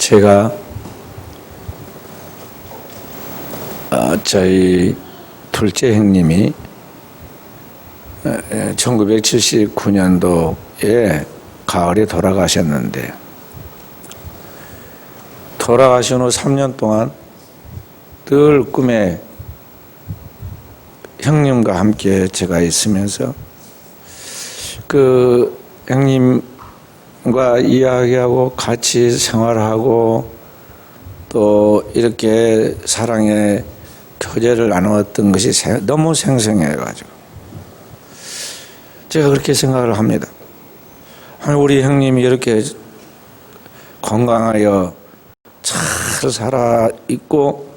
제가 저희 둘째 형님이 1979년도에 가을에 돌아가셨는데, 돌아가신 후 3년 동안 늘 꿈에 형님과 함께 제가 있으면서 그 형님과 이야기하고 같이 생활하고 또 이렇게 사랑의 교제를 나누었던 것이 너무 생생해가지고 제가 그렇게 생각을 합니다. 우리 형님이 이렇게 건강하여 잘 살아있고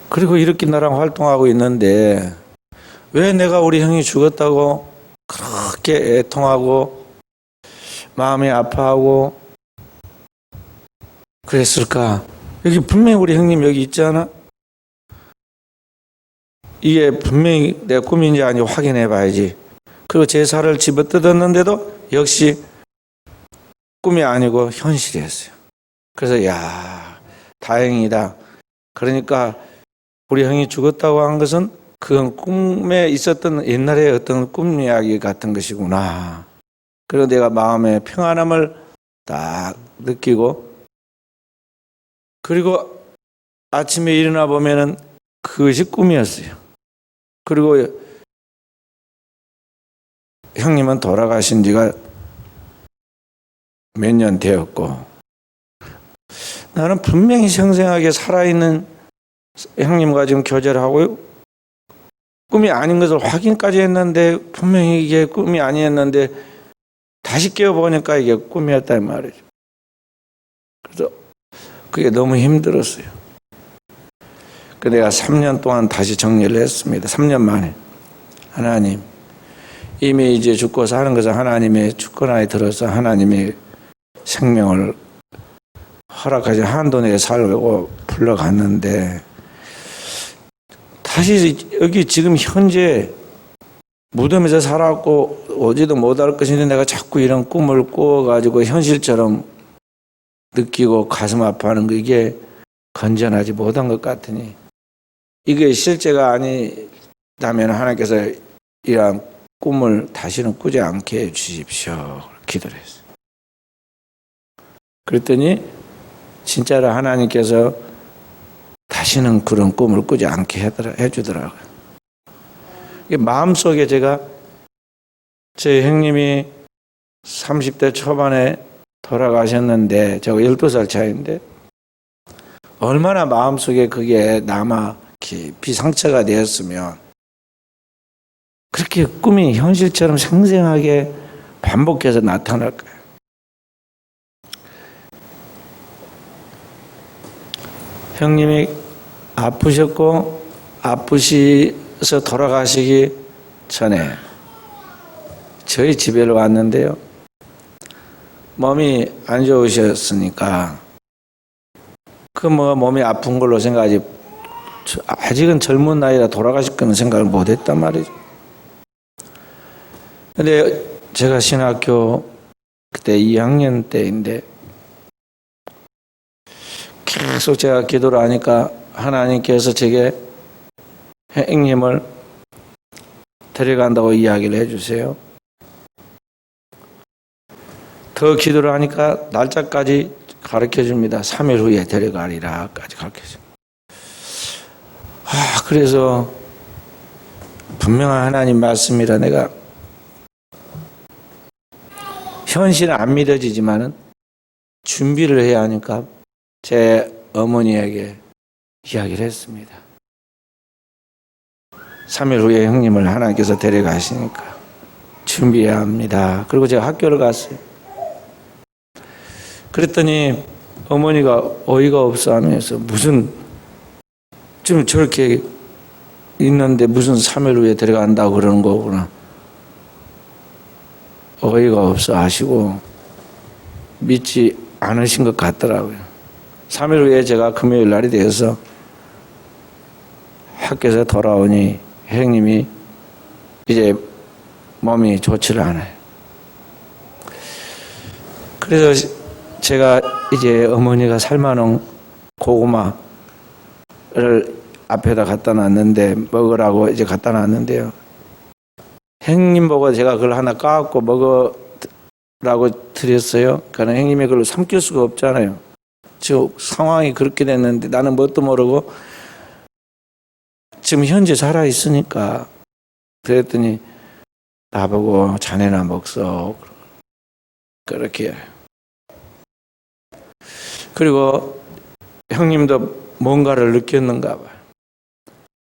그리고 이렇게 나랑 활동하고 있는데 왜 내가 우리 형이 죽었다고 그렇게 애통하고 마음이 아파하고 그랬을까? 여기 분명히 우리 형님 여기 있잖아. 이게 분명히 내 꿈인지 아닌지 확인해 봐야지. 그리고 제사를 집어뜯었는데도 역시 꿈이 아니고 현실이었어요. 그래서 야, 다행이다. 그러니까 우리 형이 죽었다고 한 것은 그건 꿈에 있었던 옛날의 어떤 꿈 이야기 같은 것이구나. 그리고 내가 마음의 평안함을 딱 느끼고, 그리고 아침에 일어나 보면은 그것이 꿈이었어요. 그리고 형님은 돌아가신 지가 몇 년 되었고, 나는 분명히 생생하게 살아있는 형님과 지금 교제를 하고 꿈이 아닌 것을 확인까지 했는데, 분명히 이게 꿈이 아니었는데 다시 깨어보니까 이게 꿈이었단 말이죠. 그래서 그게 너무 힘들었어요. 그래서 내가 3년 동안 다시 정리를 했습니다. 3년 만에. 하나님, 이미 이제 죽고 사는 것은 하나님의 주권하에 들어서 하나님의 생명을 허락하지 한도 내에 살고 불러갔는데, 다시 여기 지금 현재 무덤에서 살았고 오지도 못할 것인데 내가 자꾸 이런 꿈을 꾸어가지고 현실처럼 느끼고 가슴 아파하는 거, 이게 건전하지 못한 것 같으니 이게 실제가 아니다면 하나님께서 이러한 꿈을 다시는 꾸지 않게 해주십시오. 기도를 했어요. 그랬더니 진짜로 하나님께서 다시는 그런 꿈을 꾸지 않게 해주더라고요. 마음속에 제가 제 형님이 30대 초반에 돌아가셨는데, 제가 12살 차이인데 얼마나 마음속에 그게 남아 깊이 상처가 되었으면 그렇게 꿈이 현실처럼 생생하게 반복해서 나타날까요? 형님이 아프셨고 아프셔서 돌아가시기 전에 저희 집에 왔는데요, 몸이 안 좋으셨으니까 몸이 아픈 걸로 생각하지, 아직은 젊은 나이라 돌아가실 거는 생각을 못 했단 말이죠. 근데 제가 신학교 그때 2학년 때인데 계속 제가 기도를 하니까 하나님께서 제게 형님을 데려간다고 이야기를 해주세요. 더 기도를 하니까 날짜까지 가르쳐 줍니다. 3일 후에 데려가리라까지 가르쳐 줍니다. 그래서 분명한 하나님 말씀이라 내가 현실은 안 믿어지지만은 준비를 해야 하니까 제 어머니에게 이야기를 했습니다. 3일 후에 형님을 하나님께서 데려가시니까 준비해야 합니다. 그리고 제가 학교를 갔어요. 그랬더니 어머니가 어이가 없어 하면서 무슨 지금 저렇게 있는데 무슨 3일 후에 데려간다고 그러는 거구나. 어이가 없어 하시고 믿지 않으신 것 같더라고요. 3일 후에 제가 금요일 날이 되어서 학교에서 돌아오니 형님이 이제 몸이 좋지를 않아요. 그래서 제가 이제 어머니가 삶아놓은 고구마를 앞에다 갖다 놨는데 먹으라고 이제 갖다 놨는데요. 형님 보고 제가 그걸 하나 까갖고 먹으라고 드렸어요. 그러니까 형님이 그걸 삼킬 수가 없잖아요. 지금 상황이 그렇게 됐는데 나는 뭣도 모르고 지금 현재 살아있으니까 그랬더니 나보고 자네나 먹소 그렇게. 그리고 형님도 뭔가를 느꼈는가 봐요.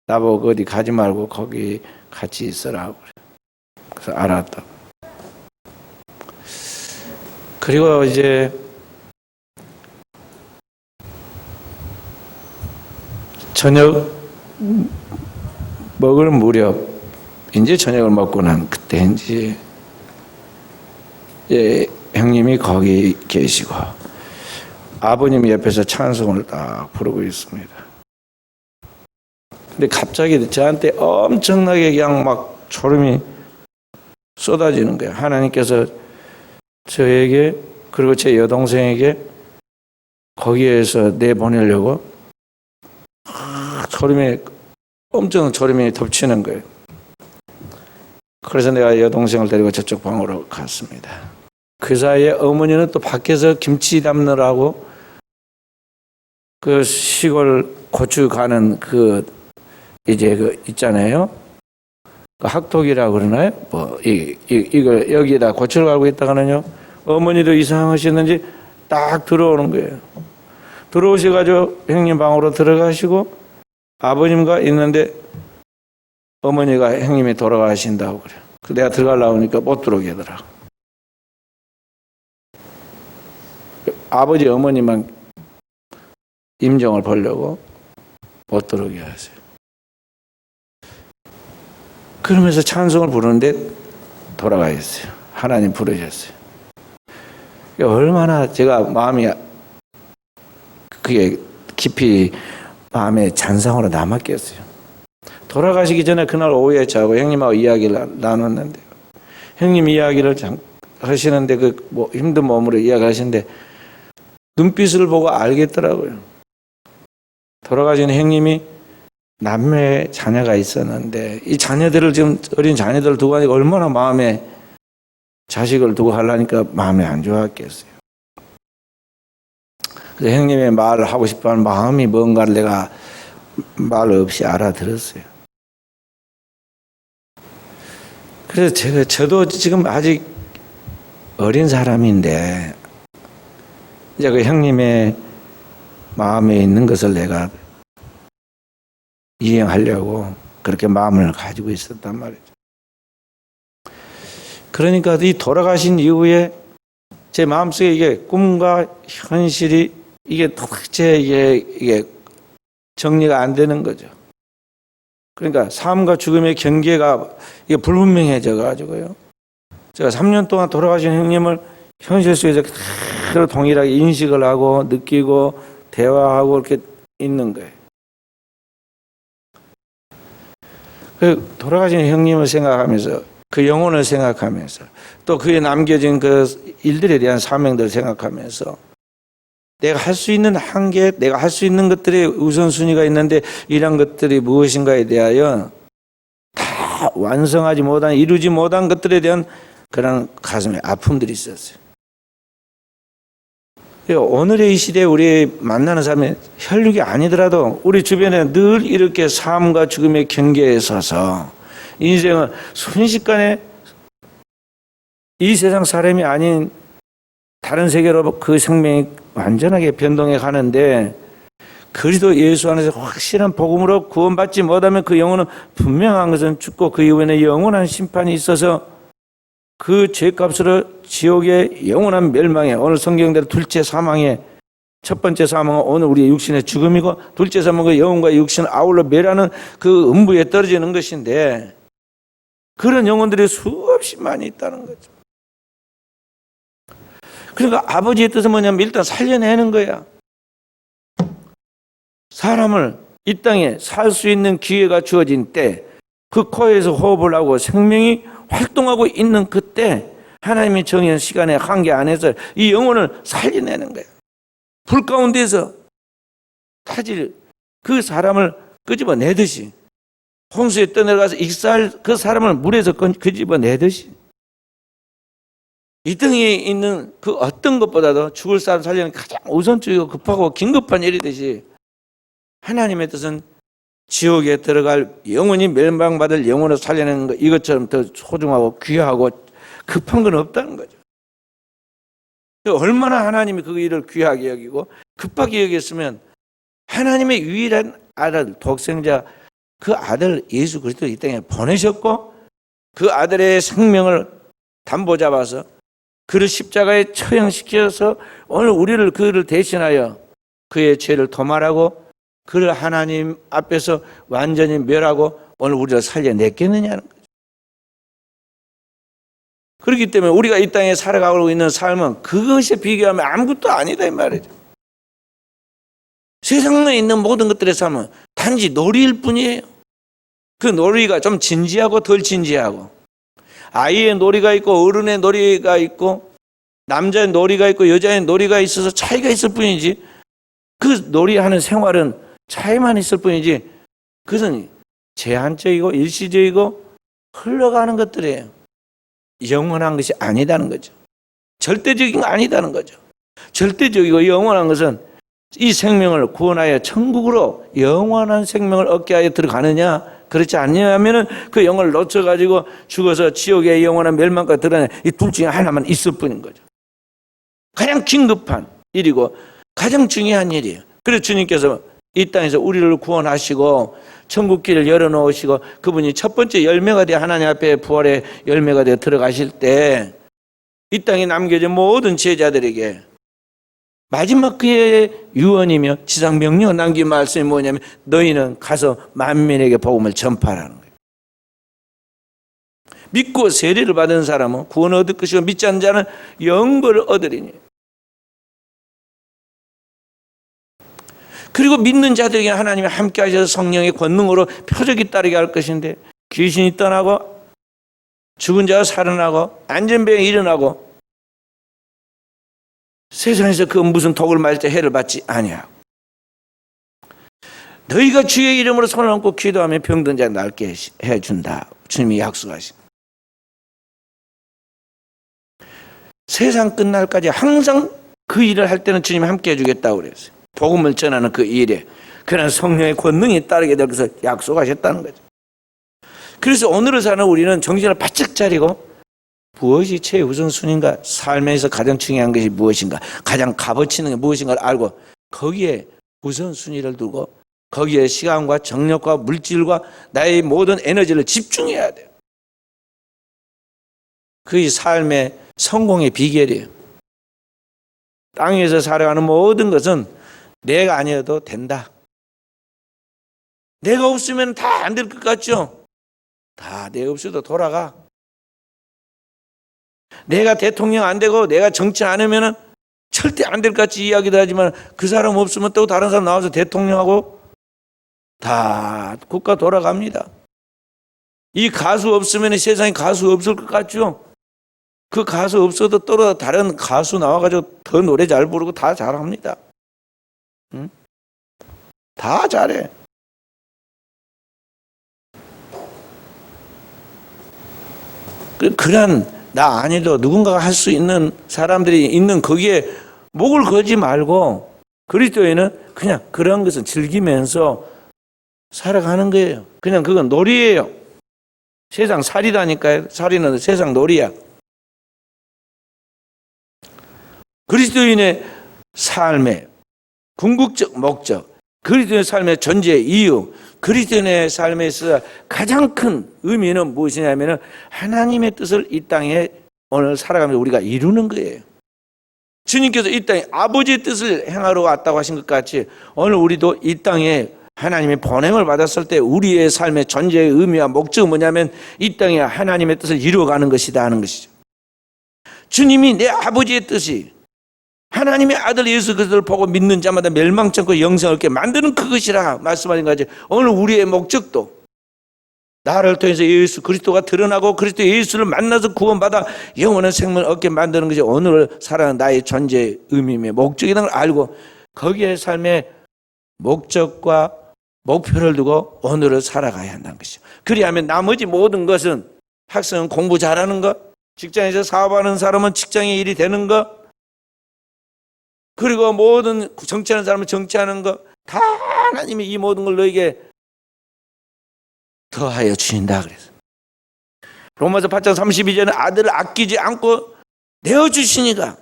나보고 어디 가지 말고 거기 같이 있으라고 그래. 그래서 알았다. 그리고 이제 저녁 먹을 무렵 이제 저녁을 먹고 난 그때인지 형님이 거기 계시고 아버님이 옆에서 찬송을 딱 부르고 있습니다. 근데 갑자기 저한테 엄청나게 그냥 막 초름이 쏟아지는 거예요. 하나님께서 저에게 그리고 제 여동생에게 거기에서 내보내려고 엄청 초름이 덮치는 거예요. 그래서 내가 여동생을 데리고 저쪽 방으로 갔습니다. 그 사이에 어머니는 또 밖에서 김치 담느라고 그 시골 고추 가는 이제 있잖아요. 그 학톡이라고 그러나요? 이거 여기에다 고추를 갈고 있다가는요. 어머니도 이상하셨는지 딱 들어오는 거예요. 들어오셔가지고 형님 방으로 들어가시고 아버님과 있는데 어머니가 형님이 돌아가신다고 그래요. 내가 들어가려고 하니까 못 들어오게 하더라고. 아버지 어머니만 임종을 보려고 못 들어오게 하세요. 그러면서 찬송을 부르는데 돌아가 있어요. 하나님 부르셨어요. 얼마나 제가 마음이 그게 깊이 마음에 잔상으로 남았겠어요. 돌아가시기 전에 그날 오후에 저하고 형님하고 이야기를 나눴는데 형님 이야기를 하시는데 힘든 몸으로 이야기하시는데 눈빛을 보고 알겠더라고요. 돌아가신 형님이 남매 자녀가 있었는데 이 자녀들을 지금 어린 자녀들을 두고 하니까 얼마나 마음에 자식을 두고 하려니까 마음에 안 좋았겠어요. 그래서 형님의 말을 하고 싶어하는 마음이 뭔가를 내가 말 없이 알아들었어요. 그래서 저도 지금 아직 어린 사람인데 이제 그 형님의 마음에 있는 것을 내가 이행하려고 그렇게 마음을 가지고 있었단 말이죠. 그러니까 이 돌아가신 이후에 제 마음속에 이게 꿈과 현실이 이게 도대체 이게 정리가 안 되는 거죠. 그러니까 삶과 죽음의 경계가 이게 불분명해져 가지고요. 제가 3년 동안 돌아가신 형님을 현실 속에서 그대로 동일하게 인식을 하고 느끼고 대화하고 이렇게 있는 거예요. 그 돌아가신 형님을 생각하면서 그 영혼을 생각하면서 또 그에 남겨진 그 일들에 대한 사명들을 생각하면서 내가 할 수 있는 한계, 내가 할 수 있는 것들의 우선순위가 있는데 이런 것들이 무엇인가에 대하여 다 완성하지 못한, 이루지 못한 것들에 대한 그런 가슴에 아픔들이 있었어요. 오늘의 이 시대에 우리 만나는 사람이 혈육이 아니더라도 우리 주변에 늘 이렇게 삶과 죽음의 경계에 서서 인생은 순식간에 이 세상 사람이 아닌 다른 세계로 그 생명이 완전하게 변동해 가는데 그리스도 예수 안에서 확실한 복음으로 구원받지 못하면 그 영혼은 분명한 것은 죽고 그 이후에는 영원한 심판이 있어서 그 죄값으로 지옥의 영원한 멸망에, 오늘 성경대로 둘째 사망에, 첫 번째 사망은 오늘 우리의 육신의 죽음이고 둘째 사망은 영혼과 육신을 아울러 멸하는 그 음부에 떨어지는 것인데 그런 영혼들이 수없이 많이 있다는 거죠. 그러니까 아버지의 뜻은 뭐냐면 일단 살려내는 거야. 사람을 이 땅에 살 수 있는 기회가 주어진 때 그 코에서 호흡을 하고 생명이 활동하고 있는 그때 하나님이 정해진 시간의 한계 안에서 이 영혼을 살려내는 거예요. 불 가운데서 타질 그 사람을 끄집어내듯이, 홍수에 떠내려가서 익사할 그 사람을 물에서 끄집어내듯이, 이 땅에 있는 그 어떤 것보다도 죽을 사람 살리는 가장 우선적이고 급하고 긴급한 일이듯이 하나님의 뜻은 지옥에 들어갈 영원히 멸망받을 영혼을 살려내는 것, 이것처럼 더 소중하고 귀하고 급한 건 없다는 거죠. 얼마나 하나님이 그 일을 귀하게 여기고 급하게 여겼으면 하나님의 유일한 아들, 독생자, 그 아들 예수 그리스도를 이 땅에 보내셨고 그 아들의 생명을 담보 잡아서 그를 십자가에 처형시켜서 오늘 우리를 그를 대신하여 그의 죄를 도말하고 그를 하나님 앞에서 완전히 멸하고 오늘 우리를 살려냈겠느냐는 거죠. 그렇기 때문에 우리가 이 땅에 살아가고 있는 삶은 그것에 비교하면 아무것도 아니다 이 말이죠. 세상에 있는 모든 것들의 삶은 단지 놀이일 뿐이에요. 그 놀이가 좀 진지하고 덜 진지하고, 아이의 놀이가 있고 어른의 놀이가 있고 남자의 놀이가 있고 여자의 놀이가 있어서 차이가 있을 뿐이지, 그 놀이하는 생활은 차이만 있을 뿐이지 그것은 제한적이고 일시적이고 흘러가는 것들이에요. 영원한 것이 아니다는 거죠. 절대적인 거 아니다는 거죠. 절대적이고 영원한 것은 이 생명을 구원하여 천국으로 영원한 생명을 얻게 하여 들어가느냐, 그렇지 않냐면은 그 영혼을 놓쳐가지고 죽어서 지옥의 영원한 멸망까지 들어가는 이 둘 중에 하나만 있을 뿐인 거죠. 가장 긴급한 일이고 가장 중요한 일이에요. 그래서 주님께서 이 땅에서 우리를 구원하시고 천국길을 열어놓으시고 그분이 첫 번째 열매가 되어 하나님 앞에 부활의 열매가 되어 들어가실 때 이 땅에 남겨진 모든 제자들에게 마지막 그의 유언이며 지상 명령을 남긴 말씀이 뭐냐면 너희는 가서 만민에게 복음을 전파하라는 거예요. 믿고 세례를 받은 사람은 구원을 얻을 것이고 믿지 않는 자는 영벌을 얻으리니. 그리고 믿는 자들에게 하나님이 함께 하셔서 성령의 권능으로 표적이 따르게 할 것인데 귀신이 떠나고 죽은 자가 살아나고 안전병이 일어나고 세상에서 그 무슨 독을 맞을 때 해를 받지 아니하고 너희가 주의 이름으로 손을 얹고 기도하면 병든 자 낫게 해준다. 주님이 약속하신. 세상 끝날까지 항상 그 일을 할 때는 주님이 함께 해주겠다고 그랬어요. 복음을 전하는 그 일에 그런 성령의 권능이 따르게 될 것을 약속하셨다는 거죠. 그래서 오늘을 사는 우리는 정신을 바짝 차리고 무엇이 최우선순위인가, 삶에서 가장 중요한 것이 무엇인가, 가장 값어치 있는 게 무엇인가를 알고 거기에 우선순위를 두고 거기에 시간과 정력과 물질과 나의 모든 에너지를 집중해야 돼요. 그게 삶의 성공의 비결이에요. 땅에서 살아가는 모든 것은 내가 아니어도 된다. 내가 없으면 다 안 될 것 같죠? 다 내가 없어도 돌아가. 내가 대통령 안 되고 내가 정치 안 하면은 절대 안 될 것 같이 이야기도 하지만 그 사람 없으면 또 다른 사람 나와서 대통령하고 다 국가 돌아갑니다. 이 가수 없으면 세상에 가수 없을 것 같죠? 그 가수 없어도 또 다른 가수 나와가지고 더 노래 잘 부르고 다 잘합니다. 응? 다 잘해. 그런 나 아니도 누군가가 할 수 있는 사람들이 있는 거기에 목을 걸지 말고 그리스도인은 그냥 그런 것은 즐기면서 살아가는 거예요. 그냥 그건 놀이예요. 세상 살이다니까요. 살이는 세상 놀이야. 그리스도인의 삶의 궁극적 목적, 그리스도인의 삶의 존재 이유, 그리스도인의 삶에 있어 가장 큰 의미는 무엇이냐면 하나님의 뜻을 이 땅에 오늘 살아가면서 우리가 이루는 거예요. 주님께서 이 땅에 아버지의 뜻을 행하러 왔다고 하신 것 같이 오늘 우리도 이 땅에 하나님의 보냄을 받았을 때 우리의 삶의 존재의 의미와 목적은 뭐냐면 이 땅에 하나님의 뜻을 이루어가는 것이다 하는 것이죠. 주님이 내 아버지의 뜻이 하나님의 아들 예수 그리스도를 보고 믿는 자마다 멸망치 않고 영생을 얻게 만드는 그것이라 말씀하신 거지. 오늘 우리의 목적도 나를 통해서 예수 그리스도가 드러나고 그리스도 예수를 만나서 구원받아 영원한 생명을 얻게 만드는 것이 오늘 살아가는 나의 존재의 의미며 목적이라는 걸 알고 거기에 삶의 목적과 목표를 두고 오늘을 살아가야 한다는 것이죠. 그리하면 나머지 모든 것은 학생은 공부 잘하는 것, 직장에서 사업하는 사람은 직장의 일이 되는 것, 그리고 모든 정치하는 사람은 정치하는 것, 다 하나님이 이 모든 걸 너에게 더하여 주신다 그래서 로마서 8장 32절에 아들을 아끼지 않고 내어주시니까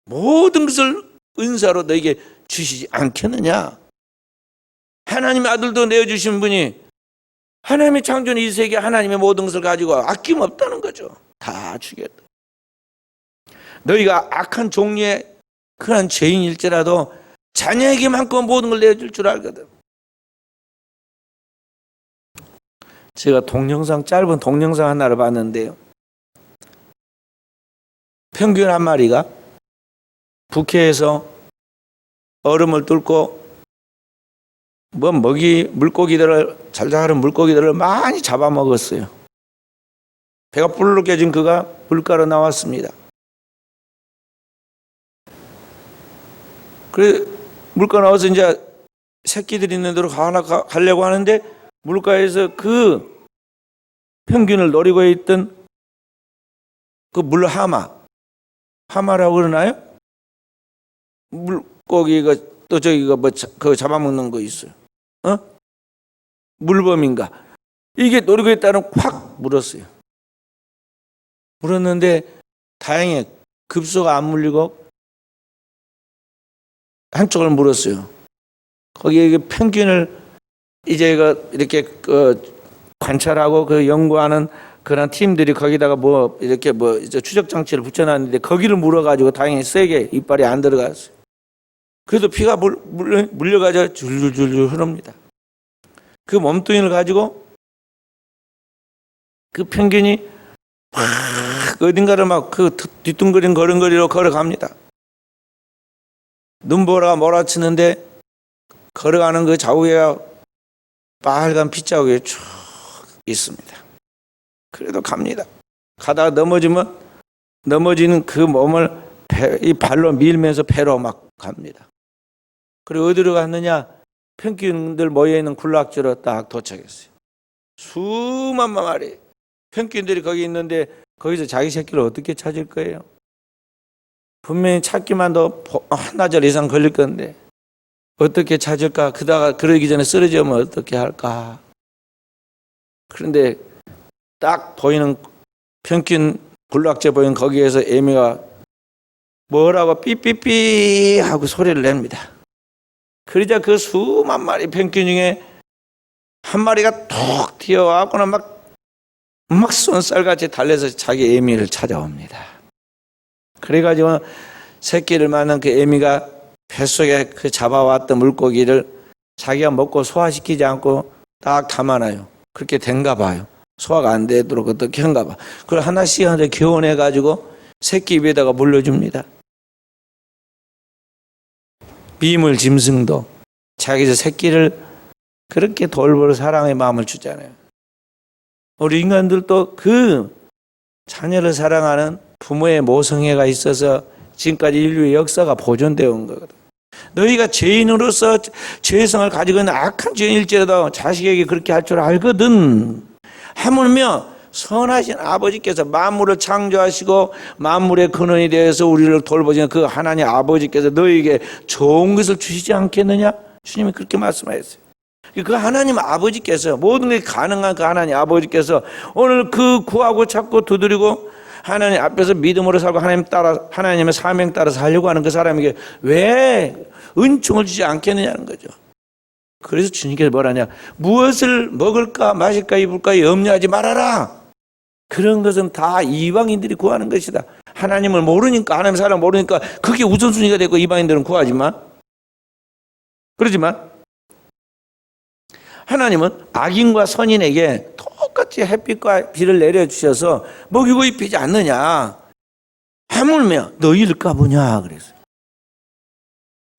모든 것을 은사로 너에게 주시지 않겠느냐. 하나님의 아들도 내어주신 분이 하나님의 창조는 이 세계 하나님의 모든 것을 가지고 아낌 없다는 거죠. 다 주겠다. 너희가 악한 종류의 그런 죄인일지라도 자녀에게만큼 모든 걸 내어줄 줄 알거든. 제가 짧은 동영상 하나를 봤는데요. 펭귄 한 마리가 북해에서 얼음을 뚫고 물고기들을 잘 자라는 물고기들을 많이 잡아먹었어요. 배가 불룩 깨진 그가 물가로 나왔습니다. 그래 물가 나와서 이제 새끼들이 있는 데로 가려고 하는데 물가에서 그 펭귄을 노리고 있던 그 하마라고 그러나요? 물고기가 또 저기가 그거 잡아먹는 거 있어요. 물범인가? 이게 노리고 있다는 확 물었어요. 물었는데 다행히 급소가 안 물리고 한쪽을 물었어요. 거기에 펭귄을 이제 이렇게 관찰하고 연구하는 그런 팀들이 거기다가 이렇게 추적 장치를 붙여놨는데 거기를 물어가지고 다행히 세게 이빨이 안 들어갔어요. 그래도 피가 물려가지고 줄줄줄 흐릅니다. 그 몸뚱이를 가지고 그 펭귄이 막 어딘가를 막 뒤뚱거리는 걸음걸이로 걸어갑니다. 눈보라가 몰아치는데 걸어가는 그 좌우에 빨간 핏자국이 쭉 있습니다. 그래도 갑니다. 가다가 넘어지는 그 몸을 이 발로 밀면서 배로 막 갑니다. 그리고 어디로 갔느냐? 펭귄들 모여있는 군락지로 딱 도착했어요. 수만 마리 펭귄들이 거기 있는데 거기서 자기 새끼를 어떻게 찾을 거예요? 분명히 찾기만도 한나절 이상 걸릴 건데 어떻게 찾을까? 그러기 전에 쓰러지면 어떻게 할까? 그런데 딱 보이는 펭귄 군락지에 보이는 거기에서 애미가 뭐라고 삐삐삐 하고 소리를 냅니다. 그러자 그 수만 마리 펭귄 중에 한 마리가 툭 튀어와서는 막 쏜살같이 달려서 자기 애미를 찾아옵니다. 그래가지고 새끼를 만난 그 애미가 뱃속에 그 잡아왔던 물고기를 자기가 먹고 소화시키지 않고 딱 담아놔요. 그렇게 된가 봐요. 소화가 안 되도록 어떻게 한가 봐. 그걸 하나씩 교훈해가지고 새끼 입에다가 물려줍니다. 비물 짐승도 자기 새끼를 그렇게 돌보는 사랑의 마음을 주잖아요. 우리 인간들도 그 자녀를 사랑하는 부모의 모성애가 있어서 지금까지 인류의 역사가 보존되어 온 거거든. 너희가 죄인으로서 죄성을 가지고 있는 악한 죄인일지라도 자식에게 그렇게 할 줄 알거든. 하물며 선하신 아버지께서 만물을 창조하시고 만물의 근원이 되어서 우리를 돌보시는 그 하나님 아버지께서 너희에게 좋은 것을 주시지 않겠느냐? 주님이 그렇게 말씀하셨어요. 그 하나님 아버지께서 모든 게 가능한 그 하나님 아버지께서 오늘 그 구하고 찾고 두드리고 하나님 앞에서 믿음으로 살고 하나님의 사명 따라 살려고 하는 그 사람에게 왜 은총을 주지 않겠느냐는 거죠. 그래서 주님께서 뭐라냐? 무엇을 먹을까 마실까 입을까 염려하지 말아라. 그런 것은 다 이방인들이 구하는 것이다. 하나님을 모르니까, 하나님 사람 모르니까 그게 우선순위가 되고 이방인들은 구하지만, 그러지만 하나님은 악인과 선인에게 똑같이 햇빛과 비를 내려주셔서 먹이고 입히지 않느냐. 하물며 너희를 까보냐 그랬어요.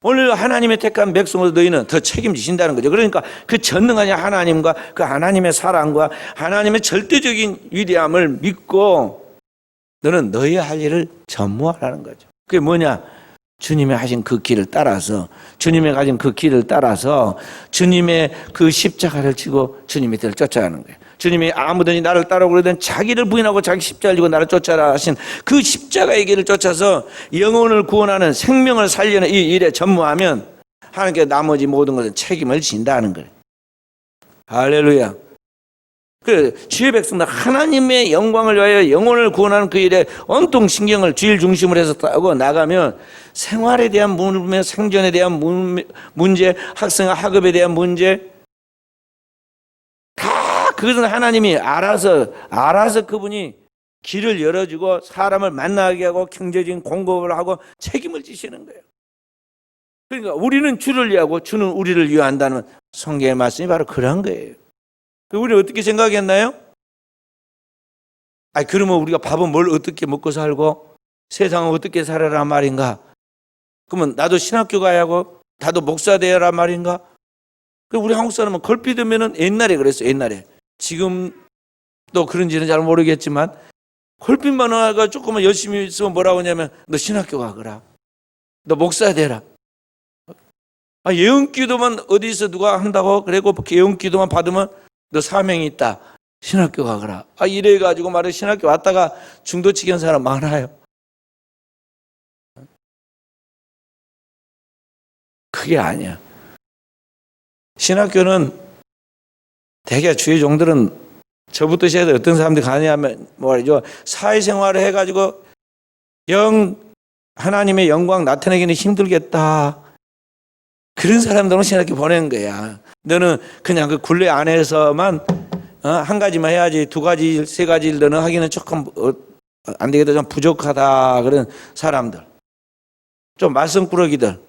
오늘 하나님의 택한 백성으로 너희는 더 책임지신다는 거죠. 그러니까 그 전능한 하나님과 그 하나님의 사랑과 하나님의 절대적인 위대함을 믿고 너는 너희 할 일을 전무하라는 거죠. 그게 뭐냐? 주님의 하신 그 길을 따라서, 주님의 가진 그 길을 따라서 주님의 그 십자가를 지고 주님의 길을 쫓아가는 거예요. 주님이 아무든지 나를 따라오고 그러든 자기를 부인하고 자기 십자가를 지고 나를 쫓아라 하신 그 십자가의 길을 쫓아서 영혼을 구원하는, 생명을 살리는 이 일에 전무하면 하나님께 나머지 모든 것은 책임을 진다는 거예요. 할렐루야. 그래, 주의 백성들 하나님의 영광을 위하여 영혼을 구원하는 그 일에 온통 신경을 주일 중심으로 해서 따고 나가면 생활에 대한 문제, 생존에 대한 문제, 학생 학업에 대한 문제, 다 그것은 하나님이 알아서 그분이 길을 열어주고 사람을 만나게 하고 경제적인 공급을 하고 책임을 지시는 거예요. 그러니까 우리는 주를 위하고 주는 우리를 위한다는 성경의 말씀이 바로 그런 거예요. 우리는 어떻게 생각했나요? 그러면 우리가 밥은 뭘 어떻게 먹고 살고 세상은 어떻게 살아란 말인가? 그러면 나도 신학교 가야 하고 나도 목사 되어란 말인가? 우리 한국 사람은 걸핏하면은 옛날에 그랬어요. 옛날에. 지금도 그런지는 잘 모르겠지만 걸핏만 와가 조금만 열심히 있으면 뭐라고 하냐면 너 신학교 가거라. 너 목사 되라. 예언기도만 어디서 누가 한다고 그래고 예언기도만 받으면 너 사명이 있다. 신학교 가거라. 이래가지고 말해 신학교 왔다가 중도치기 한 사람 많아요. 그게 아니야. 신학교는 대개 주의 종들은 저부터 시작해서 어떤 사람들이 가냐면 말이죠. 사회생활을 해가지고 하나님의 영광 나타내기는 힘들겠다. 그런 사람들은 신학교 보내는 거야. 너는 그냥 그 굴레 안에서만 한 가지만 해야지 두 가지, 세 가지 너는 하기는 조금 안 되겠다, 좀 부족하다 그런 사람들, 좀 말썽꾸러기들,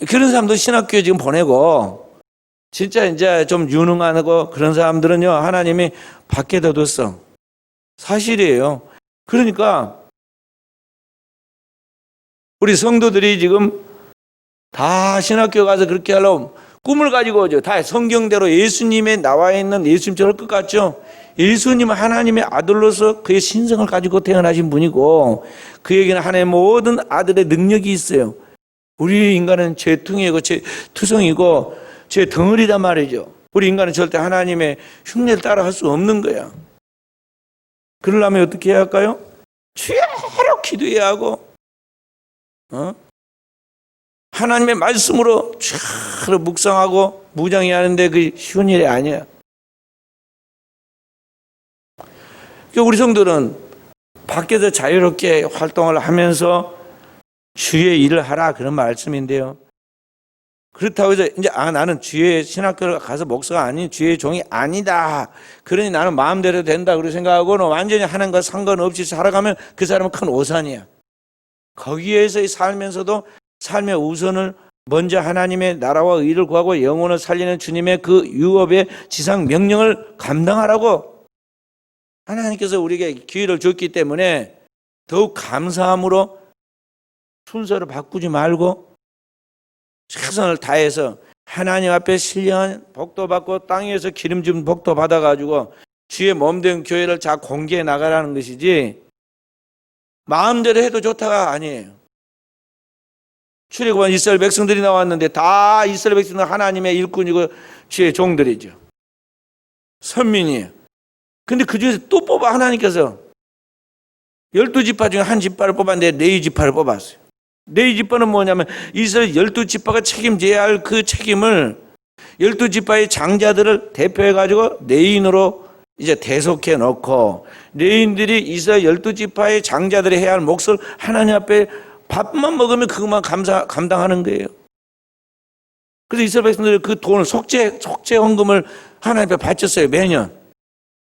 그런 사람들 신학교에 지금 보내고 진짜 이제 좀 유능하고 그런 사람들은요 하나님이 밖에 둬뒀어. 사실이에요. 그러니까 우리 성도들이 지금 다 신학교 가서 그렇게 하려면 꿈을 가지고 오죠. 다 성경대로 예수님에 나와 있는 예수님처럼 할 것 같죠. 예수님은 하나님의 아들로서 그의 신성을 가지고 태어나신 분이고 그에게는 하나님의 모든 아들의 능력이 있어요. 우리 인간은 죄퉁이고 죄투성이고 죄 덩어리단 말이죠. 우리 인간은 절대 하나님의 흉내를 따라 할 수 없는 거야. 그러려면 어떻게 해야 할까요? 주야로 기도해야 하고 하나님의 말씀으로 쫙 묵상하고 무장해야 하는데 그 쉬운 일이 아니야. 우리 성도는 밖에서 자유롭게 활동을 하면서 주의 일을 하라 그런 말씀인데요. 그렇다고 해서 이제 나는 주의 신학교를 가서 목사가 아닌 주의 종이 아니다. 그러니 나는 마음대로 된다 그렇게 생각하고는 완전히 하나님과 상관없이 살아가면 그 사람은 큰 오산이야. 거기에서 살면서도 삶의 우선을 먼저 하나님의 나라와 의를 구하고 영혼을 살리는 주님의 그 유업의 지상 명령을 감당하라고 하나님께서 우리에게 기회를 줬기 때문에 더욱 감사함으로 순서를 바꾸지 말고 최선을 다해서 하나님 앞에 신령한 복도 받고 땅에서 기름진 복도 받아가지고 주의 몸된 교회를 잘 공개해 나가라는 것이지 마음대로 해도 좋다가 아니에요. 출애굽한 이스라엘 백성들이 나왔는데 다 이스라엘 백성들은 하나님의 일꾼이고 주의 종들이죠. 선민이에요. 근데 그 중에서 또 뽑아 하나님께서 12지파 중에 한 지파를 뽑았는데 4지파를 뽑았어요. 4지파는 뭐냐면 이스라엘 12지파가 책임져야 할 그 책임을 12지파의 장자들을 대표해가지고 레인으로 이제 대속해 놓고 레인들이 이스라엘 12지파의 장자들이 해야 할 몫을 하나님 앞에 밥만 먹으면 그것만 감당하는 거예요. 그래서 이스라엘 백성들이 그 돈을 속죄 헌금을 하나님 앞에 바쳤어요. 매년.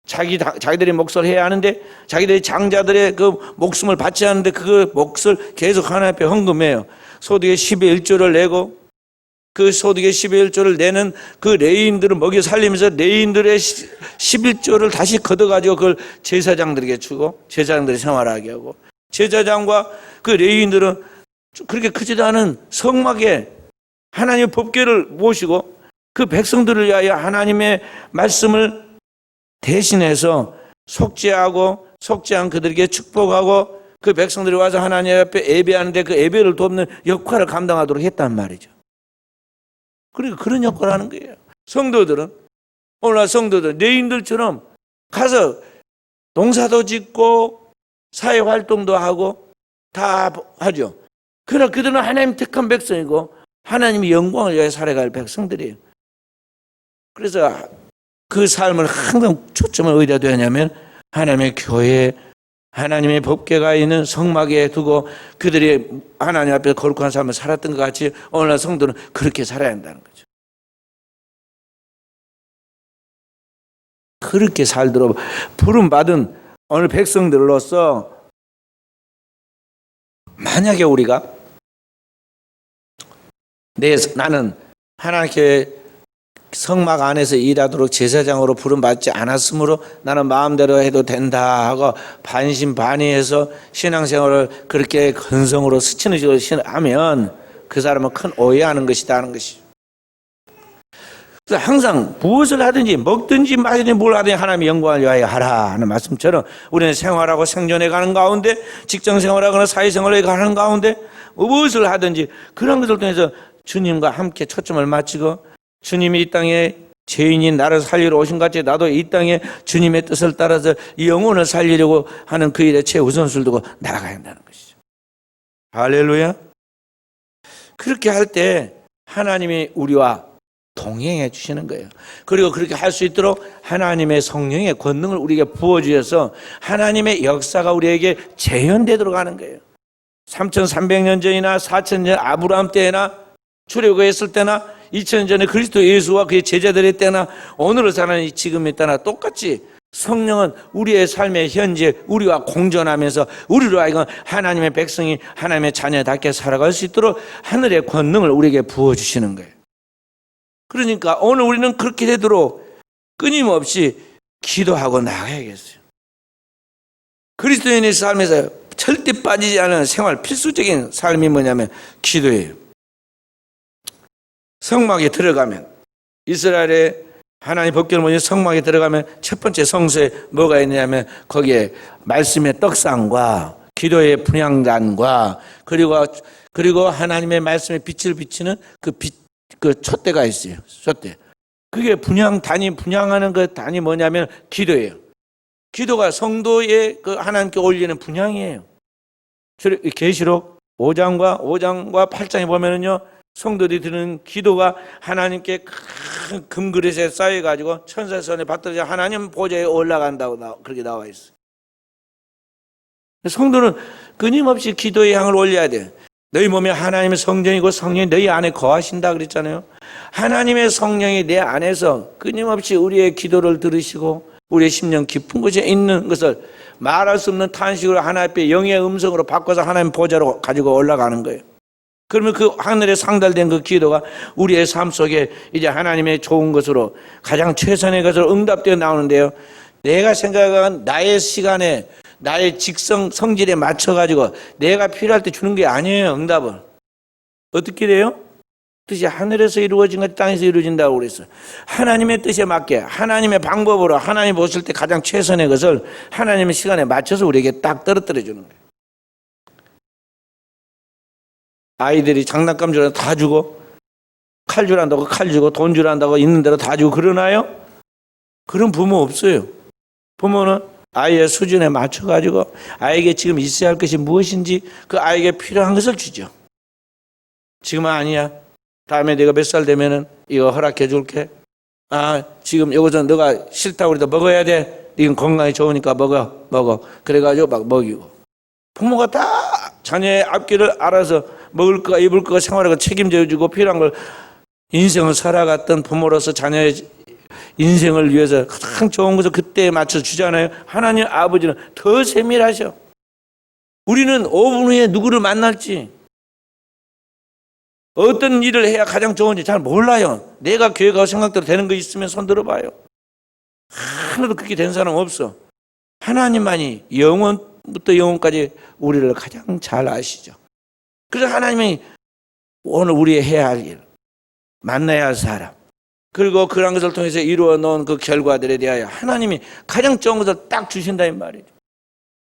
자기들이 몫을 해야 하는데 자기들이 장자들의 그 목숨을 바쳐야 하는데 그 몫을 계속 하나님 앞에 헌금해요. 소득의 10의 1조를 내고 그 소득의 10의 1조를 내는 그 레위인들을 먹여 살리면서 레위인들의 11조를 다시 걷어가지고 그걸 제사장들에게 주고 제사장들이 생활하게 하고 제사장과 그 레위인들은 그렇게 크지도 않은 성막에 하나님의 법궤를 모시고 그 백성들을 위하여 하나님의 말씀을 대신해서 속죄하고 속죄한 그들에게 축복하고 그 백성들이 와서 하나님 앞에 예배하는데 그 예배를 돕는 역할을 감당하도록 했단 말이죠. 그러니까 그런 역할을 하는 거예요. 성도들은 오늘날 성도들 내인들처럼 가서 농사도 짓고 사회활동도 하고 다 하죠. 그러나 그들은 하나님 택한 백성이고 하나님의 영광을 위해 살아갈 백성들이에요. 그래서 그 삶을 항상 초점을 어디다 두냐면 하나님의 교회, 하나님의 법궤가 있는 성막에 두고 그들이 하나님 앞에 거룩한 삶을 살았던 것 같이 오늘날 성도는 그렇게 살아야 한다는 거죠. 그렇게 살도록 부름받은 오늘 백성들로서 만약에 우리가 나는 하나님께 성막 안에서 일하도록 제사장으로 부름받지 않았으므로 나는 마음대로 해도 된다 하고 반신반의해서 신앙생활을 그렇게 근성으로 스치는 식으로 하면 그 사람은 큰 오해하는 것이다 하는 것이죠. 그래서 항상 무엇을 하든지 먹든지 마시든지 뭘 하든지 하나님의 영광을 위하여 하라 하는 말씀처럼 우리는 생활하고 생존해 가는 가운데 직장 생활하거나 사회생활에 가는 가운데 무엇을 하든지 그런 것을 통해서 주님과 함께 초점을 맞추고 주님이 이 땅에 죄인인 나를 살리러 오신 것 같이 나도 이 땅에 주님의 뜻을 따라서 이 영혼을 살리려고 하는 그 일에 최우선순위를 두고 나아가야 한다는 것이죠. 할렐루야. 그렇게 할 때 하나님이 우리와 동행해 주시는 거예요. 그리고 그렇게 할 수 있도록 하나님의 성령의 권능을 우리에게 부어주셔서 하나님의 역사가 우리에게 재현되도록 하는 거예요. 3300년 전이나 4000년 아브라함 때나 출애굽했을 때나 2000년 전에 그리스도 예수와 그의 제자들의 때나 오늘을 사는 지금의 때나 똑같이 성령은 우리의 삶의 현재 우리와 공존하면서 우리로 하여금 하나님의 백성이 하나님의 자녀답게 살아갈 수 있도록 하늘의 권능을 우리에게 부어주시는 거예요. 그러니까 오늘 우리는 그렇게 되도록 끊임없이 기도하고 나가야겠어요. 그리스도인의 삶에서 절대 빠지지 않은 생활 필수적인 삶이 뭐냐면 기도예요. 성막에 들어가면 이스라엘의 하나님 법궤를 모신 성막에 들어가면 첫 번째 성소에 뭐가 있냐면 거기에 말씀의 떡상과 기도의 분향단과 그리고 하나님의 말씀의 빛을 비치는 그 촛대가 있어요. 촛대. 그게 분향단이 분향하는 그 단이 뭐냐면 기도예요. 기도가 성도의 그 하나님께 올리는 분향이에요. 계시록 5장과 8장에 보면은요. 성도들이 드는 기도가 하나님께 큰 금그릇에 쌓여가지고 천사선에 받들어져 하나님 보좌에 올라간다고 그렇게 나와 있어요. 성도는 끊임없이 기도의 향을 올려야 돼요. 너희 몸에 하나님의 성령이고 성령이 너희 안에 거하신다 그랬잖아요. 하나님의 성령이 내 안에서 끊임없이 우리의 기도를 들으시고 우리의 심령 깊은 곳에 있는 것을 말할 수 없는 탄식으로 하나님 앞에 영의 음성으로 바꿔서 하나님 보좌로 가지고 올라가는 거예요. 그러면 그 하늘에 상달된 그 기도가 우리의 삶 속에 이제 하나님의 좋은 것으로 가장 최선의 것으로 응답되어 나오는데요. 내가 생각한 나의 시간에 나의 직성 성질에 맞춰가지고 내가 필요할 때 주는 게 아니에요. 응답은 어떻게 돼요? 뜻이 하늘에서 이루어진 것 땅에서 이루어진다고 그랬어요. 하나님의 뜻에 맞게 하나님의 방법으로 하나님 보실 때 가장 최선의 것을 하나님의 시간에 맞춰서 우리에게 딱 떨어뜨려 주는 거예요. 아이들이 장난감 주라고 다 주고 칼 주란다고 칼 주고 돈 주란다고 있는 대로 다 주고 그러나요? 그런 부모 없어요. 부모는 아이의 수준에 맞춰가지고 아이에게 지금 있어야 할 것이 무엇인지 그 아이에게 필요한 것을 주죠. 지금은 아니야. 다음에 내가 몇 살 되면은 이거 허락해 줄게. 지금 이것은 너가 싫다고 그래도 먹어야 돼. 이건 건강에 좋으니까 먹어. 그래가지고 막 먹이고. 부모가 다 자녀의 앞길을 알아서 먹을 거, 입을 거, 생활하고 책임져 주고 필요한 걸 인생을 살아갔던 부모로서 자녀의 인생을 위해서 가장 좋은 것을 그때에 맞춰 주잖아요. 하나님 아버지는 더 세밀하셔. 우리는 5분 후에 누구를 만날지 어떤 일을 해야 가장 좋은지 잘 몰라요. 내가 교회 가고 생각대로 되는 거 있으면 손 들어봐요. 하나도 그렇게 된 사람 없어. 하나님만이 영원부터 영원까지 우리를 가장 잘 아시죠. 그래서 하나님이 오늘 우리 해야 할 일, 만나야 할 사람, 그리고 그런 것을 통해서 이루어 놓은 그 결과들에 대하여 하나님이 가장 좋은 것을 딱 주신다 이 말이죠.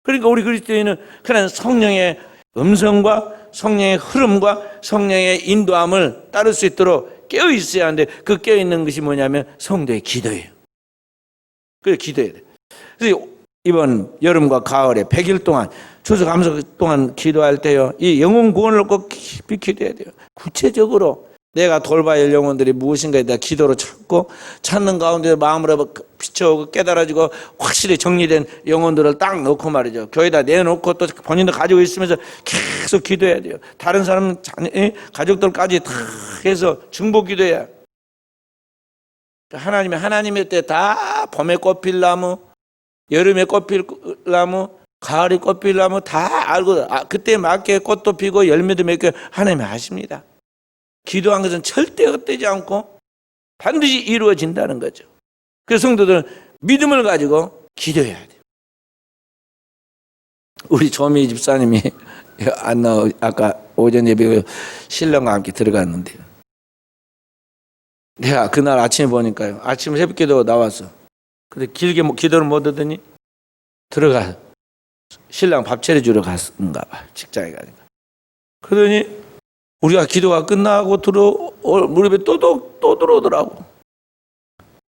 그러니까 우리 그리스도인은 그런 성령의 음성과 성령의 흐름과 성령의 인도함을 따를 수 있도록 깨어 있어야 하는데, 그 깨어 있는 것이 뭐냐면 성도의 기도예요. 그래서 기도해야 돼. 그래서 이번 여름과 가을에 100일 동안 추수감사 동안 기도할 때요, 이 영혼 구원을 꼭 깊이 기도해야 돼요. 구체적으로 내가 돌봐야 할 영혼들이 무엇인가에 대해 기도로 찾고, 찾는 가운데 마음으로 비춰오고 깨달아지고 확실히 정리된 영혼들을 딱 넣고 말이죠, 교회에다 내놓고 또 본인도 가지고 있으면서 계속 기도해야 돼요. 다른 사람 가족들까지 다 해서 중보 기도해야. 하나님의 때 다 봄에 꽃필 나무, 여름에 꽃필 나무, 가을에 꽃필 나무 다 알고, 그때 맞게 꽃도 피고 열매도 맺고 하나님이 아십니다. 기도한 것은 절대 헛되지 않고 반드시 이루어진다는 거죠. 그래서 성도들은 믿음을 가지고 기도해야 돼요. 우리 조미 집사님이 아까 오전 예배 신랑과 함께 들어갔는데요, 내가 그날 아침에 보니까요, 아침 새벽기도 나왔어. 근데 길게 기도를 못 하더니 들어가 신랑 밥 차려주러 갔는가 봐, 직장에 가니까. 그러더니 우리가 기도가 끝나고 무릎에 또 들어오더라고.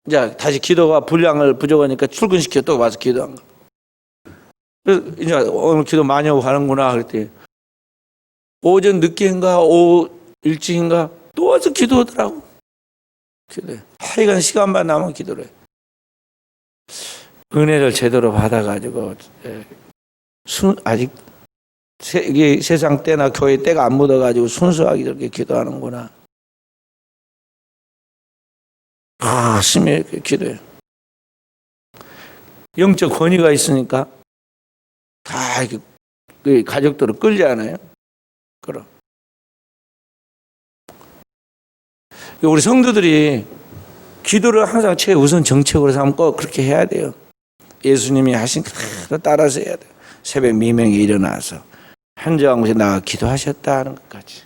이제 다시 기도가 부족하니까 출근시켜 또 와서 기도한 거. 그래서 이제 오늘 기도 많이 하고 가는구나 그랬더니 오전 늦게인가 오후 일찍인가 또 와서 기도하더라고. 기도해. 하여간 시간만 남으면 기도를 해. 은혜를 제대로 받아가지고 아직 이게 세상 때나 교회 때가 안 묻어가지고 순수하게 이렇게 기도하는구나. 심히 기도해요. 영적 권위가 있으니까 다 이렇게 가족들을 끌지 않아요. 그럼 우리 성도들이 기도를 항상 최우선 정책으로 삼고 그렇게 해야 돼요. 예수님이 하신 그대로 따라서 해야 돼요. 새벽 미명에 일어나서 한정한 곳에 나가 기도하셨다 하는 것까지.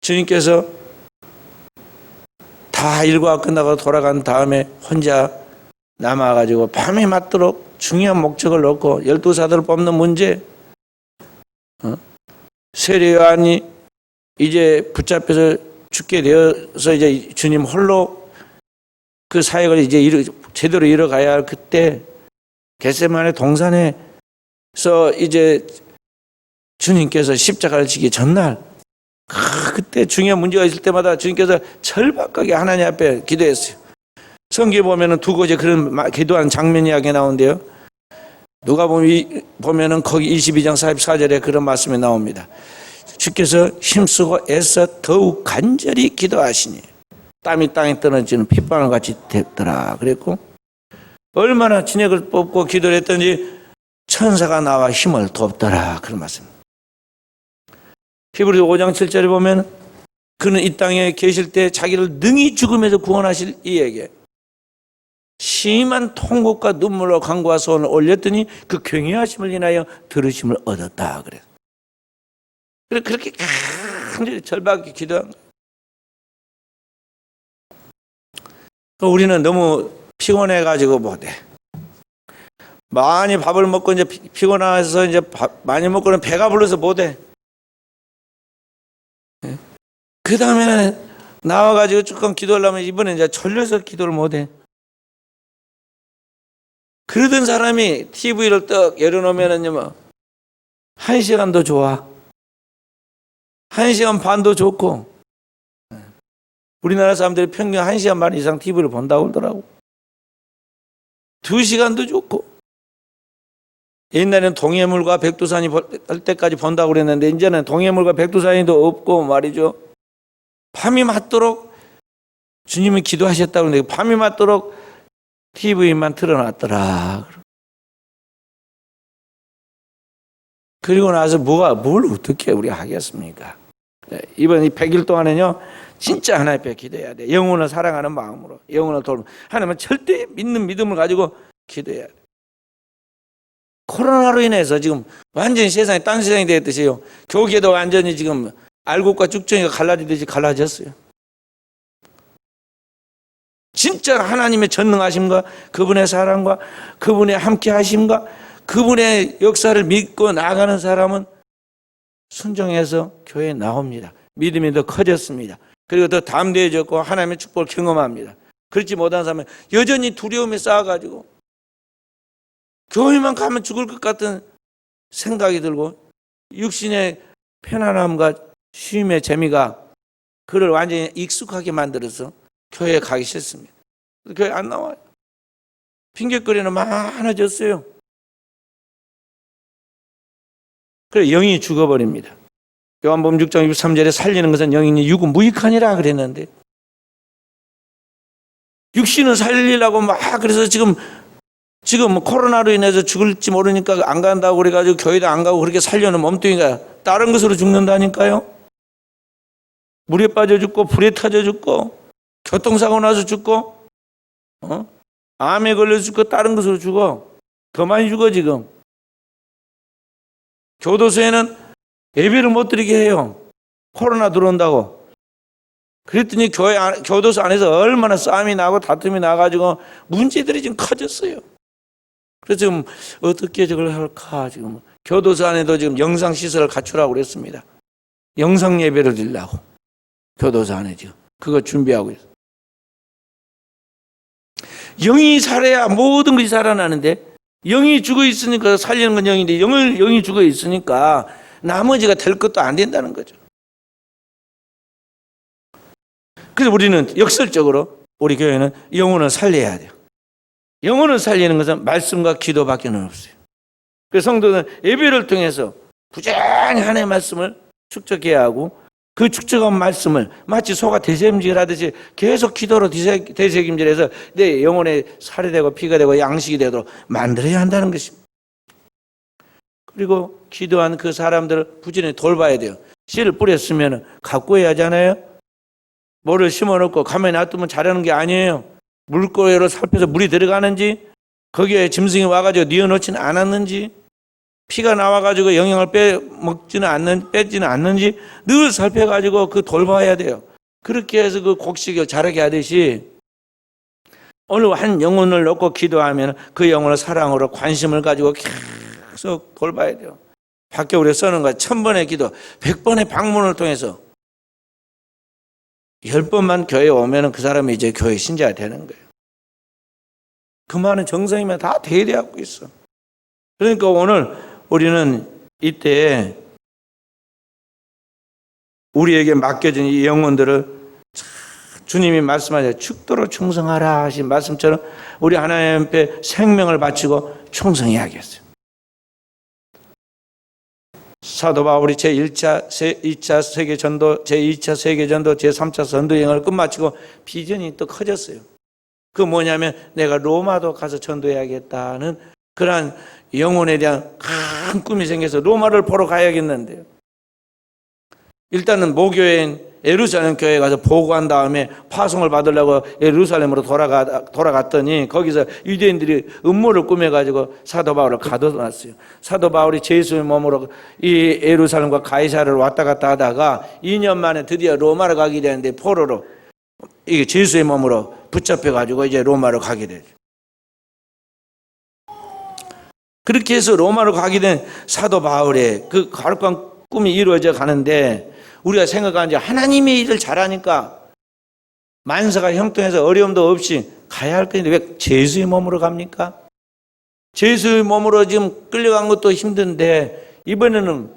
주님께서 다 일과가 끝나고 돌아간 다음에 혼자 남아가지고 밤에 맞도록 중요한 목적을 놓고 12사도를 뽑는 문제, 세례 요한이 이제 붙잡혀서 죽게 되어서 이제 주님 홀로 그 사역을 이제 제대로 이뤄가야 할 그때 겟세마네 동산에서 이제 주님께서 십자가를 지기 전날, 그때 중요한 문제가 있을 때마다 주님께서 절박하게 하나님 앞에 기도했어요. 성경에 보면은 두 곳에 그런 기도한 장면 이야기 나오는데요, 누가 보면은 거기 22장 44절에 그런 말씀이 나옵니다. 주께서 힘쓰고 애써 더욱 간절히 기도하시니 땀이 땅에 떨어지는 핏방울 같이 됐더라 그랬고, 얼마나 진액을 뽑고 기도를 했더니 천사가 나와 힘을 돕더라 그런 말씀. 히브리서 5장 7절에 보면 그는 이 땅에 계실 때 자기를 능히 죽음에서 구원하실 이에게 심한 통곡과 눈물로 간구와 소원을 올렸더니 그 경외하심을 인하여 들으심을 얻었다 그래요. 그렇게 간절히 절박하게 기도한 거예요. 우리는 너무 피곤해가지고 못해. 많이 밥을 먹고 이제 피곤해서 이제 많이 먹고는 배가 불러서 못해. 그 다음에는 나와가지고 조금 기도하려면 이번에 이제 졸려서 기도를 못해. 그러던 사람이 TV를 떡 열어놓으면은요, 뭐, 1시간도 좋아. 1시간 반도 좋고. 우리나라 사람들이 평균 1시간 반 이상 TV를 본다고 그러더라고. 2시간도 좋고. 옛날에는 동해물과 백두산이 할 때까지 본다고 그랬는데 이제는 동해물과 백두산이도 없고 말이죠. 밤이 맞도록 주님이 기도하셨다고 그러는데 밤이 맞도록 TV만 틀어놨더라. 그리고 나서 뭘 어떻게 우리가 하겠습니까? 이번 이 100일 동안은요, 진짜 하나님 앞에 기도해야 돼. 영혼을 사랑하는 마음으로, 영혼을 돌보. 하나님은 절대 믿는 믿음을 가지고 기도해야 돼. 코로나로 인해서 지금 완전히 세상이 딴 세상이 되었듯이요. 교계도 완전히 지금 알곡과 쭉정이가 갈라지듯이 갈라졌어요. 진짜 하나님의 전능하심과 그분의 사랑과 그분의 함께 하심과 그분의 역사를 믿고 나가는 사람은 순종해서 교회에 나옵니다. 믿음이 더 커졌습니다. 그리고 더 담대해졌고 하나님의 축복을 경험합니다. 그렇지 못한 사람은 여전히 두려움에 쌓아가지고 교회만 가면 죽을 것 같은 생각이 들고 육신의 편안함과 쉼의 재미가 그를 완전히 익숙하게 만들어서 교회에 가기 싫습니다. 교회 안 나와요. 핑계거리는 많아졌어요. 그래 영이 죽어버립니다. 요한복음 6장 63절에 살리는 것은 영이니 육은 무익하니라 그랬는데 육신을 살리려고 막 그래서 지금 코로나로 인해서 죽을지 모르니까 안 간다고 그래가지고 교회도 안 가고 그렇게 살려는 몸뚱이가 다른 것으로 죽는다니까요. 물에 빠져 죽고 불에 타져 죽고 교통사고 나서 죽고 암에 걸려 죽고 다른 것으로 죽어. 더 많이 죽어 지금. 교도소에는 예배를 못 드리게 해요. 코로나 들어온다고. 그랬더니 교도소 안에서 얼마나 싸움이 나고 다툼이 나가지고 문제들이 지금 커졌어요. 그래서 지금 어떻게 저걸 할까 지금 교도소 안에도 지금 영상 시설을 갖추라고 그랬습니다. 영상 예배를 드리려고 교도소 안에 지금 그거 준비하고 있어요. 영이 살아야 모든 것이 살아나는데 영이 죽어 있으니까 살리는 건 영인데 영이 죽어 있으니까 나머지가 될 것도 안 된다는 거죠. 그래서 우리는 역설적으로 우리 교회는 영혼을 살려야 돼요. 영혼을 살리는 것은 말씀과 기도밖에 없어요. 그래서 성도는 예배를 통해서 부지런히 하나님의 말씀을 축적해야 하고 그 축적한 말씀을 마치 소가 되새김질하듯이 계속 기도로 되새김질해서 내 영혼에 살이 되고 피가 되고 양식이 되도록 만들어야 한다는 것입니다. 그리고 기도한 그 사람들을 부지런히 돌봐야 돼요. 씨를 뿌렸으면 가꾸어야 하잖아요. 뭐를 심어놓고 가만히 놔두면 자라는 게 아니에요. 물고래로 살펴서 물이 들어가는지 거기에 짐승이 와가지고 뉘어놓지는 않았는지 피가 나와가지고 영양을 뺏지는 않는지 늘 살펴가지고 그 돌봐야 돼요. 그렇게 해서 그 곡식을 자라게 하듯이 어느 한 영혼을 놓고 기도하면 그 영혼을 사랑으로 관심을 가지고 계속 돌봐야 돼요. 밖에 우리가 써는 거 1000번의 기도 100번의 방문을 통해서 10번만 교회에 오면 그 사람이 이제 교회 신자가 되는 거예요. 그 많은 정성이면 다 대대하고 있어. 그러니까 오늘 우리는 이때 우리에게 맡겨진 이 영혼들을 주님이 말씀하셔 죽도록 충성하라 하신 말씀처럼 우리 하나님 앞에 생명을 바치고 충성해야겠어요. 사도 바울이 제1차 세계전도, 제2차 세계전도, 제3차 전도여행을 끝마치고 비전이 또 커졌어요. 그 뭐냐면 내가 로마도 가서 전도해야겠다는 그러한 영혼에 대한 큰 꿈이 생겨서 로마를 보러 가야겠는데요. 일단은 모교회인 예루살렘 교회에 가서 보고한 다음에 파송을 받으려고 예루살렘으로 돌아갔더니 거기서 유대인들이 음모를 꾸며가지고 사도 바울을 가둬놨어요. 사도 바울이 예수의 몸으로 이 예루살렘과 가이사를 왔다 갔다 하다가 2년 만에 드디어 로마를 가게 되는데 포로로 이게 예수의 몸으로 붙잡혀가지고 이제 로마로 가게 되죠. 그렇게 해서 로마로 가게 된 사도 바울의 그 거룩한 꿈이 이루어져 가는데 우리가 생각하는 하나님의 일을 잘하니까 만사가 형통해서 어려움도 없이 가야 할 건데 왜 죄수의 몸으로 갑니까? 죄수의 몸으로 지금 끌려간 것도 힘든데 이번에는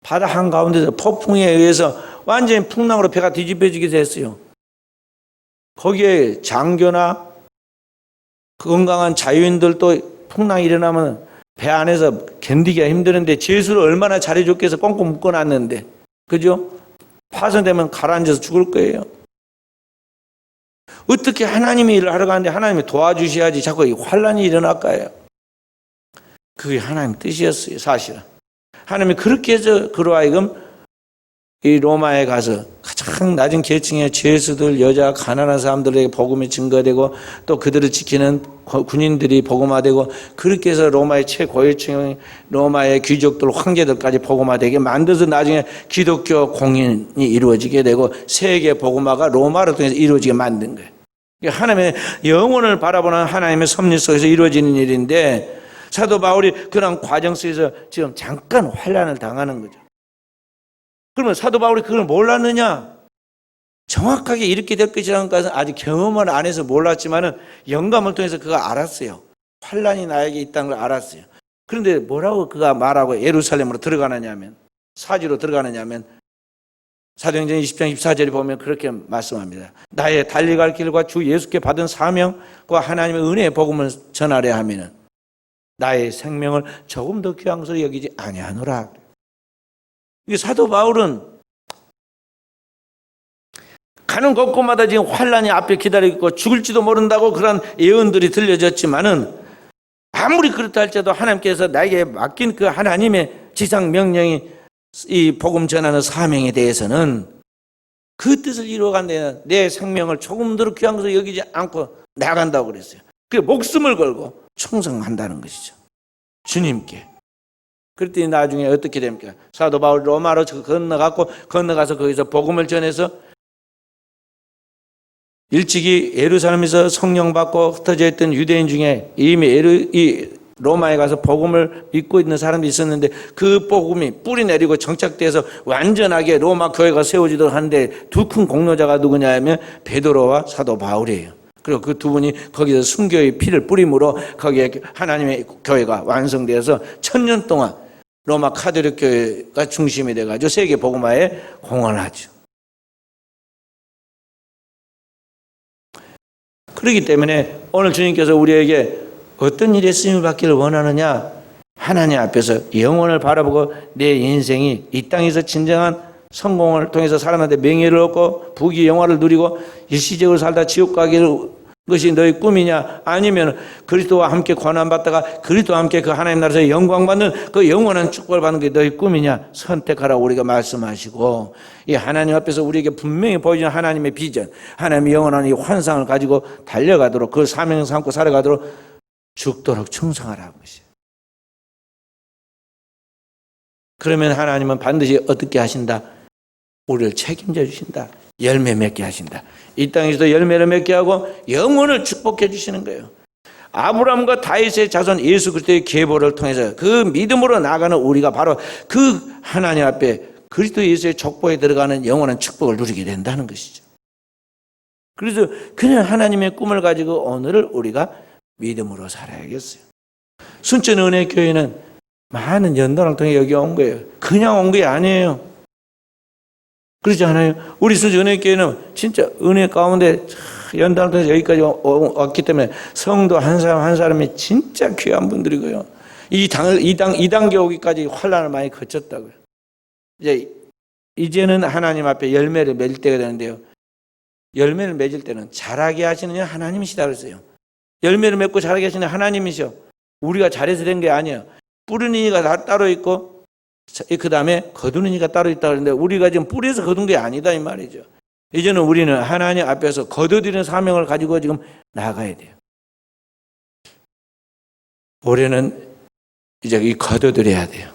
바다 한가운데서 폭풍에 의해서 완전히 풍랑으로 배가 뒤집어지게 됐어요. 거기에 장교나 건강한 자유인들도 풍랑이 일어나면 배 안에서 견디기가 힘드는데 죄수를 얼마나 잘해줬겠어. 꽁꽁 묶어놨는데 그죠? 파손되면 가라앉아서 죽을 거예요. 어떻게 하나님의 일을 하러 가는데 하나님이 도와주셔야지 자꾸 이 환란이 일어날까요? 그게 하나님 뜻이었어요. 사실은 하나님이 그렇게 해서 그로 하여금 이 로마에 가서 가장 낮은 계층의 죄수들, 여자, 가난한 사람들에게 복음이 증거되고 또 그들을 지키는 군인들이 복음화되고 그렇게 해서 로마의 최고위층, 로마의 귀족들, 황제들까지 복음화되게 만들어서 나중에 기독교 공인이 이루어지게 되고 세계 복음화가 로마를 통해서 이루어지게 만든 거예요. 하나님의 영혼을 바라보는 하나님의 섭리 속에서 이루어지는 일인데 사도 바울이 그런 과정 속에서 지금 잠깐 환난을 당하는 거죠. 그러면 사도 바울이 그걸 몰랐느냐? 정확하게 이렇게 될 것이라는 것은 아직 경험을 안 해서 몰랐지만은 영감을 통해서 그가 알았어요. 환난이 나에게 있다는 걸 알았어요. 그런데 뭐라고 그가 말하고 예루살렘으로 들어가느냐면, 사지로 들어가느냐면 사도행전 20장 24절에 보면 그렇게 말씀합니다. 나의 달려갈 길과 주 예수께 받은 사명과 하나님의 은혜의 복음을 전하려 하면은 나의 생명을 조금 더 귀한 것으로 여기지 아니하노라. 이 사도 바울은 가는 곳곳마다 지금 환란이 앞에 기다리고 있고 죽을지도 모른다고 그런 예언들이 들려졌지만은 아무리 그렇다 할지라도 하나님께서 나에게 맡긴 그 하나님의 지상 명령이 이 복음 전하는 사명에 대해서는 그 뜻을 이루어간다면 내 생명을 조금 더 귀한 것으로 여기지 않고 나간다고 그랬어요. 그 목숨을 걸고 충성한다는 것이죠. 주님께. 그랬더니 나중에 어떻게 됩니까? 사도 바울 로마로 건너가서 거기서 복음을 전해서 일찍이 예루살렘에서 성령 받고 흩어져 있던 유대인 중에 이미 로마에 가서 복음을 믿고 있는 사람들이 있었는데 그 복음이 뿌리 내리고 정착돼서 완전하게 로마 교회가 세워지도록 하는데 두 큰 공로자가 누구냐 하면 베드로와 사도 바울이에요. 그리고 그 두 분이 거기서 순교의 피를 뿌림으로 거기에 하나님의 교회가 완성되어서 1000년 동안 로마 카톨릭 교회가 중심이 돼가지고 세계 복음화에 공헌하죠. 그렇기 때문에 오늘 주님께서 우리에게 어떤 일에 쓰임을 받기를 원하느냐? 하나님 앞에서 영혼을 바라보고 내 인생이 이 땅에서 진정한 성공을 통해서 사람한테 명예를 얻고 부귀 영화를 누리고 일시적으로 살다 지옥 가기를 것이 너의 꿈이냐? 아니면 그리스도와 함께 고난받다가 그리스도와 함께 그 하나님 나라에서 영광받는 그 영원한 축복을 받는 게 너의 꿈이냐? 선택하라고 우리가 말씀하시고 이 하나님 앞에서 우리에게 분명히 보여주는 하나님의 비전, 하나님의 영원한 이 환상을 가지고 달려가도록 그 사명을 삼고 살아가도록 죽도록 충성하라는 것이에요. 그러면 하나님은 반드시 어떻게 하신다? 우리를 책임져 주신다. 열매 맺게 하신다. 이 땅에서도 열매를 맺게 하고 영혼을 축복해 주시는 거예요. 아브라함과 다윗의 자손 예수 그리스도의 계보를 통해서 그 믿음으로 나가는 우리가 바로 그 하나님 앞에 그리스도 예수의 족보에 들어가는 영원한 축복을 누리게 된다는 것이죠. 그래서 그냥 하나님의 꿈을 가지고 오늘을 우리가 믿음으로 살아야겠어요. 순천은혜교회는 많은 연단을 통해 여기 온 거예요. 그냥 온 게 아니에요. 그렇지 않아요? 우리 순천은혜교회는 진짜 은혜 가운데 연단을 통해서 여기까지 왔기 때문에 성도 한 사람 한 사람이 진짜 귀한 분들이고요. 이 단계 오기까지 환난을 많이 거쳤다고요. 이제는 하나님 앞에 열매를 맺을 때가 되는데요. 열매를 맺을 때는 자라게 하시는 하나님이시다 그랬어요. 열매를 맺고 자라게 하시는 하나님이셔. 우리가 잘해서 된 게 아니에요. 뿌리는 이가 따로 있고 그 다음에 거두는 이가 따로 있다 그러는데 우리가 지금 뿌리에서 거둔 게 아니다 이 말이죠. 이제는 우리는 하나님 앞에서 거둬들이는 사명을 가지고 지금 나아가야 돼요. 올해는 이제 이 거둬들여야 돼요.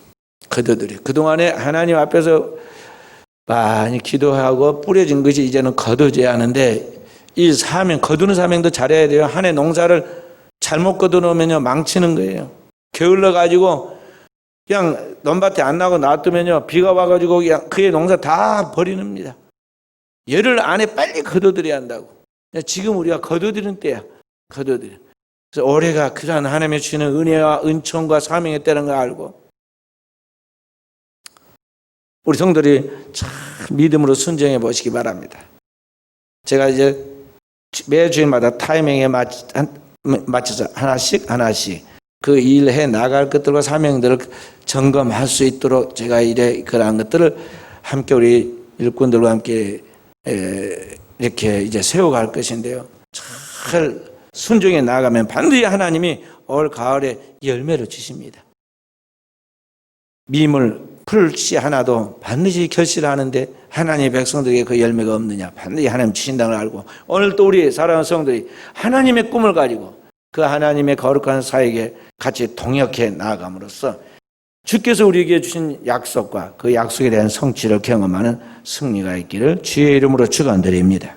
거둬들여. 그동안에 하나님 앞에서 많이 기도하고 뿌려진 것이 이제는 거둬져야 하는데 이 사명, 거두는 사명도 잘해야 돼요. 한 해 농사를 잘못 거둬놓으면요 망치는 거예요. 게을러 가지고 그냥 논밭에 안 나고 놔두면요 비가 와가지고 그냥 그의 농사 다 버리는입니다. 열흘 안에 빨리 거둬들여야 한다고. 지금 우리가 거둬들이는 때야. 거둬들여. 그래서 올해가 그러한 하나님의 주시는 은혜와 은총과 사명의 때라는 걸 알고 우리 성도들이 참 믿음으로 순종해 보시기 바랍니다. 제가 이제 매주일마다 타이밍에 맞춰서 하나씩 그 일해 나갈 것들과 사명들을 점검할 수 있도록 제가 그러한 것들을 함께 우리 일꾼들과 함께 이렇게 이제 세워갈 것인데요. 잘 순종해 나가면 반드시 하나님이 올 가을에 열매를 주십니다. 미물 풀씨 하나도 반드시 결실하는데 하나님의 백성들에게 그 열매가 없느냐? 반드시 하나님 주신다는 걸 알고 오늘 또 우리 사랑하는 성도들이 하나님의 꿈을 가지고 그 하나님의 거룩한 사역에 같이 동역해 나아감으로써 주께서 우리에게 주신 약속과 그 약속에 대한 성취를 경험하는 승리가 있기를 주의 이름으로 축원드립니다.